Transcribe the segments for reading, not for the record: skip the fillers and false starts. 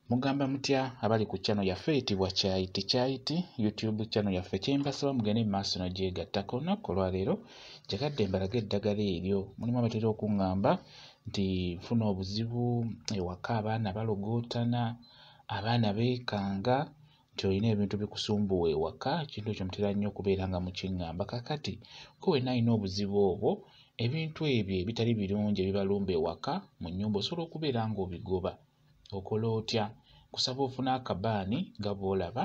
Mugamba mutya abali ku channel yaffe eyitibwa Kyayiti YouTube channel yaffe kyembasaba mugende mu maaso n'ogyegattako. Olunaku olwaleero njagadde mbalage eddagala eryo. Mulimu abatera okuŋŋamba nti nfuna obuzibu ewaka, abaana balogootana, abaana beekanga, nti olina ebintu bikusumbuwa ewaka. Ekintu ekyo mutera nnyo okubeera nga mukiŋŋamba. Kaakati ko wenna alina obuzibu obwo, ebintu ebyo ebitali birungi ebibalumba ewaka mu nnyumba osobola okubeera ng'obigoba. Okola otya? Kusaba ofune akabaani nga bw'olaba,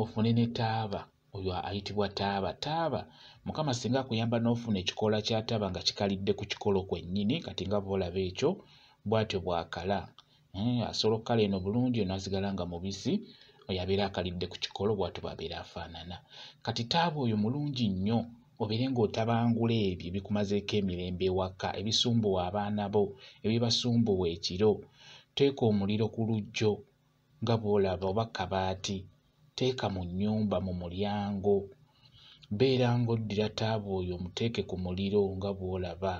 ofune ne taaba, oyo ayitibwa taaba. Taaba Mukama singa akuyamba n'ofuna ekikoola kya taaba nga kikalidde ku kikolo kwennyini, kati nga bw'olaba ekyo bw'atyo bw'akala. Asobola okukala eno bulungi, eno asigala nga mubisi, oyo abeera akalidde ku kikolo, bw'atyo bw'abeera afaanana. Kati taaba oyo mulungi nnyo obeere ng'otabangula ebyo ebikumazeeko emirembe ewaka, ebisumbuwa abaana bo, ebibasumbuwa ekiro. Teeka omuliro ku lujjo nga bw'olaba oba kabaati, teeka mu nnyumba mu mulyango. Beera ng'oddira taaba oyo omuteeke ku muliro nga bw'olaba.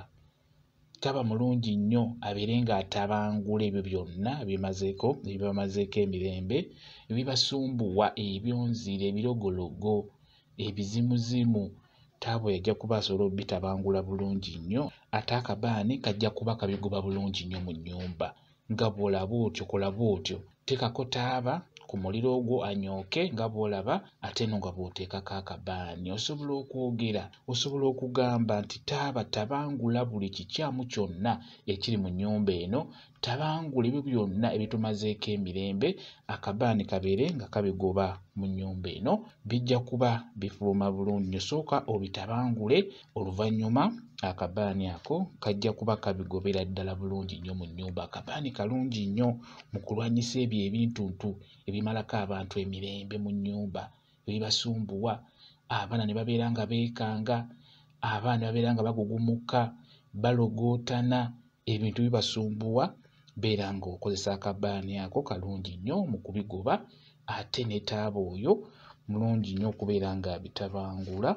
Taba mulungi nnyo abeere ng'atabangula ebyo byonna ebibamazeeko emirembe, ebibasumbuwa, ebyonzire, ebirogologo, ebizimuzimu. Taaba oyo ajja kuba asobola obitabangula bulungi nnyo, ate akabaani kajja kuba kabigoba bulungi nnyo mu nnyumba. Nga bw'olaba otyo, kola bw'otyo. Teekako taaba ku muliro ogwo anyooke nga bw'olaba, ate no nga bw'oteekako akabaani. Osobola okwogera, osobola okugamba nti taaba tabangula buli kikyamu kyonna ekiri mu nnyumba eno, tabangula ebyo byonna ebitumazeeko emirembe, akabaani kabeere nga kabigoba mu nnyumba eno. Bijja kuba bifuluma bulungi nnyo. Sooka obitabangule, oluvannyuma akabaani ako kajja kuba kabigobera ddala bulungi nnyo mu nnyumba. Akabaani kalungi nnyo mu kulwanyisa ebyo ebintuntu ebimalako abantu emirembe mu nnyumba, ebibasumbuwa. Abaana ne babeera nga beekanga, abaana ne babeera nga bagugumuka, balogootana, ebintu bibasumbuwa. Beera ng'okozesa akabaani ako kalungi nnyo mu kubigoba, ate ne taaba oyo mulungi nnyo okubeera nga bitabangula,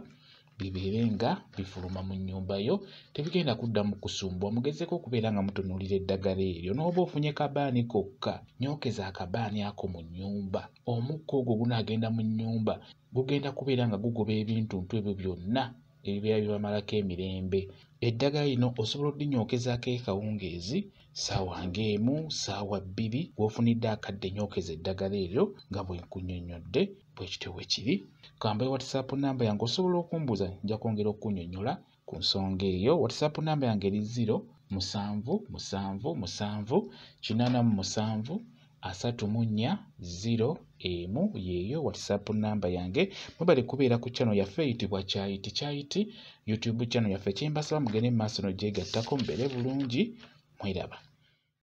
bibeere nga bifuluma mu nnyumba yo, tebigenda kuddamu kusumbuwa. Mugezeeko okubeera nga mutunuulira eddagala eryo. N'oba ofunye kabaani kokka, nyookeza akabaani ako mu nnyumba. Omukka ogwo gunaagenda mu nnyumba, gugenda kubeera nga gugoba ebintuntu ebyo byonna ebibeera bibamalako emirembe. Eddagala lino osobola oddinyokezaako ekawungeezi ssaawa ng'emu, ssaawa bbiri, gw'ofunidde akadde nyookeza eddagala eryo nga bwe nkunnyonnyodde bwe kityo bwe kiri. Kambayo WhatsApp namba yange, osobola okumbuuza, nja kwongera okunnyonnyola ku nsonga eyo. WhatsApp namba yange eri 0777873401 yeeyo WhatsApp namba yange. Mwebale kubeera ku channel yaffe eyitibwa Kyayiti YouTube channel yaffe. Kyembasaba mugende mu maaso n'ogyegattako, mubeere bulungi, mweraba.